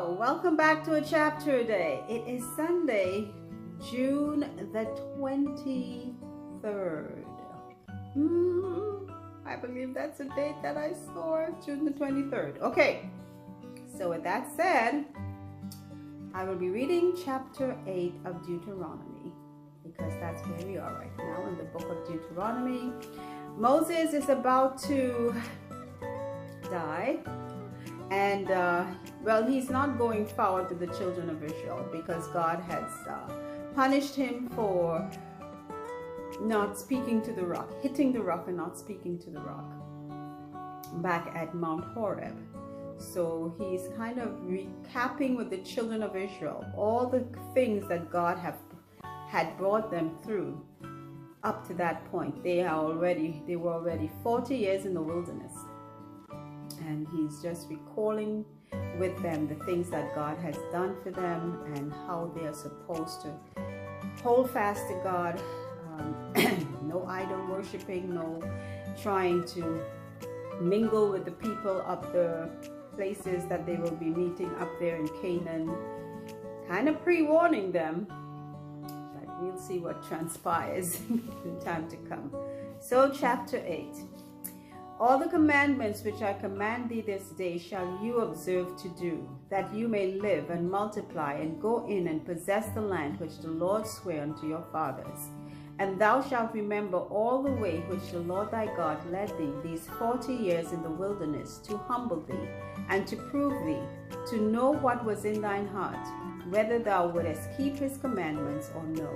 Hello, welcome back to a chapter day. It is Sunday, June the 23rd. I believe that's a date that I saw, June the 23rd. Okay, so with that said, I will be reading chapter 8 of Deuteronomy because that's where we are right now in the book of Deuteronomy. Moses is about to die. And well, he's not going forward with the children of Israel because God has punished him for not speaking to the rock, hitting the rock and not speaking to the rock back at Mount Horeb. So he's kind of recapping with the children of Israel all the things that God had brought them through up to that point. They were already 40 years in the wilderness. And he's just recalling with them the things that God has done for them and how they are supposed to hold fast to God. No idol worshiping, no trying to mingle with the people of the places that they will be meeting up there in Canaan. Kind of pre-warning them, but we'll see what transpires in time to come. So chapter 8. All the commandments which I command thee this day shall you observe to do, that you may live and multiply and go in and possess the land which the Lord sware unto your fathers. And thou shalt remember all the way which the Lord thy God led thee these 40 years in the wilderness, to humble thee and to prove thee, to know what was in thine heart, whether thou wouldest keep his commandments or no.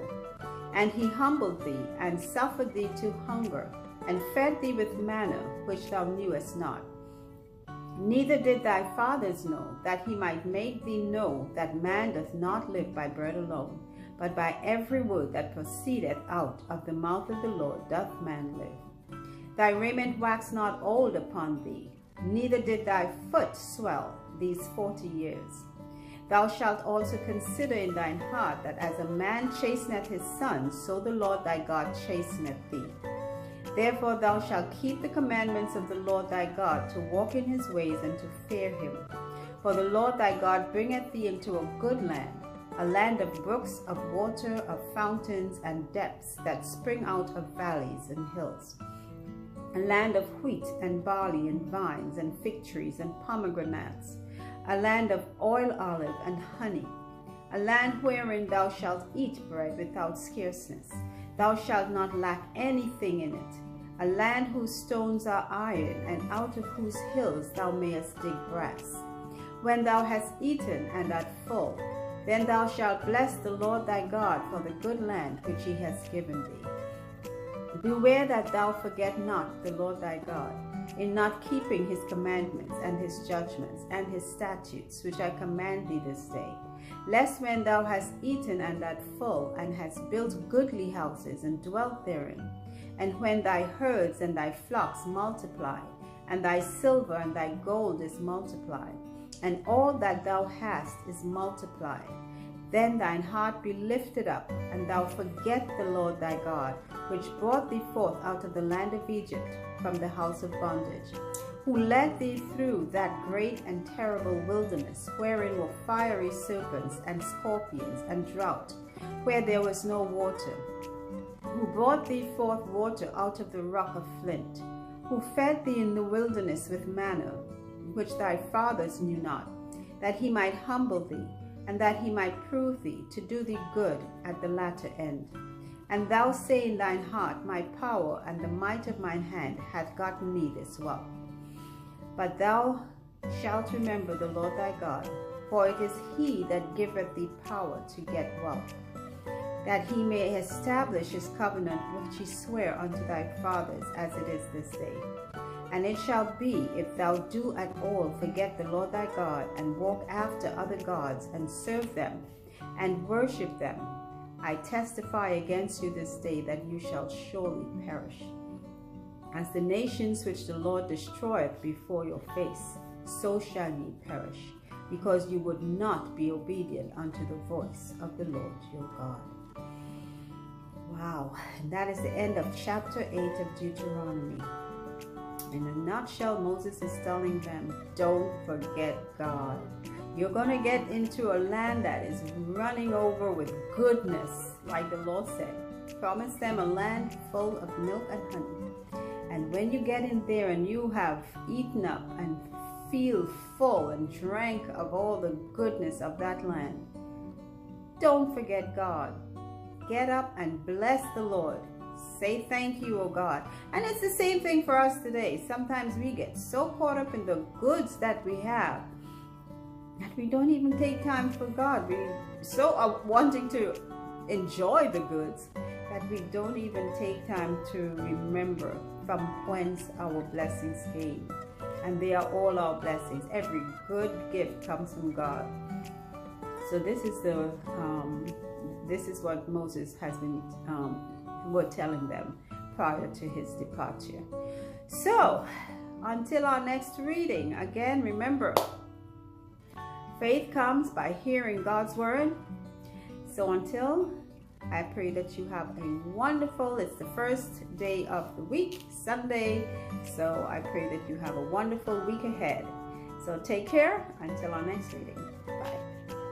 And he humbled thee and suffered thee to hunger, and fed thee with manna which thou knewest not. Neither did thy fathers know, that he might make thee know that man doth not live by bread alone, but by every word that proceedeth out of the mouth of the Lord doth man live. Thy raiment waxed not old upon thee, neither did thy foot swell these 40 years. Thou shalt also consider in thine heart that as a man chasteneth his son, so the Lord thy God chasteneth thee. Therefore thou shalt keep the commandments of the Lord thy God, to walk in his ways and to fear him. For the Lord thy God bringeth thee into a good land, a land of brooks, of water, of fountains and depths that spring out of valleys and hills, a land of wheat and barley and vines and fig trees and pomegranates, a land of oil olive and honey, a land wherein thou shalt eat bread without scarceness. Thou shalt not lack anything in it, a land whose stones are iron, and out of whose hills thou mayest dig brass. When thou hast eaten and art full, then thou shalt bless the Lord thy God for the good land which he has given thee. Beware that thou forget not the Lord thy God, in not keeping his commandments and his judgments and his statutes, which I command thee this day. Lest when thou hast eaten and art full, and hast built goodly houses and dwelt therein, and when thy herds and thy flocks multiply, and thy silver and thy gold is multiplied, and all that thou hast is multiplied, then thine heart be lifted up, and thou forget the Lord thy God, which brought thee forth out of the land of Egypt from the house of bondage, who led thee through that great and terrible wilderness, wherein were fiery serpents and scorpions and drought, where there was no water, who brought thee forth water out of the rock of flint, who fed thee in the wilderness with manna, which thy fathers knew not, that he might humble thee, and that he might prove thee, to do thee good at the latter end. And thou say in thine heart, my power and the might of mine hand hath gotten me this wealth. But thou shalt remember the Lord thy God, for it is he that giveth thee power to get wealth, that he may establish his covenant which he sware unto thy fathers, as it is this day. And it shall be, if thou do at all forget the Lord thy God, and walk after other gods, and serve them, and worship them, I testify against you this day that you shall surely perish. As the nations which the Lord destroyeth before your face, so shall ye perish, because you would not be obedient unto the voice of the Lord your God. Wow, and that is the end of chapter 8 of Deuteronomy. In a nutshell, Moses is telling them, don't forget God. You're going to get into a land that is running over with goodness, like the Lord said. Promise them a land full of milk and honey. And when you get in there and you have eaten up and feel full and drank of all the goodness of that land, don't forget God. Get up and bless the Lord. Say thank you, oh God. And it's the same thing for us today. Sometimes we get so caught up in the goods that we have that we don't even take time for God. We so are wanting to enjoy the goods that we don't even take time to remember from whence our blessings came. And they are all our blessings. Every good gift comes from God. So this is what Moses has been were telling them prior to his departure. So until our next reading, again, remember, faith comes by hearing God's word. So until, I pray that you have a wonderful, it's the first day of the week, Sunday. So I pray that you have a wonderful week ahead. So take care until our next reading. Bye.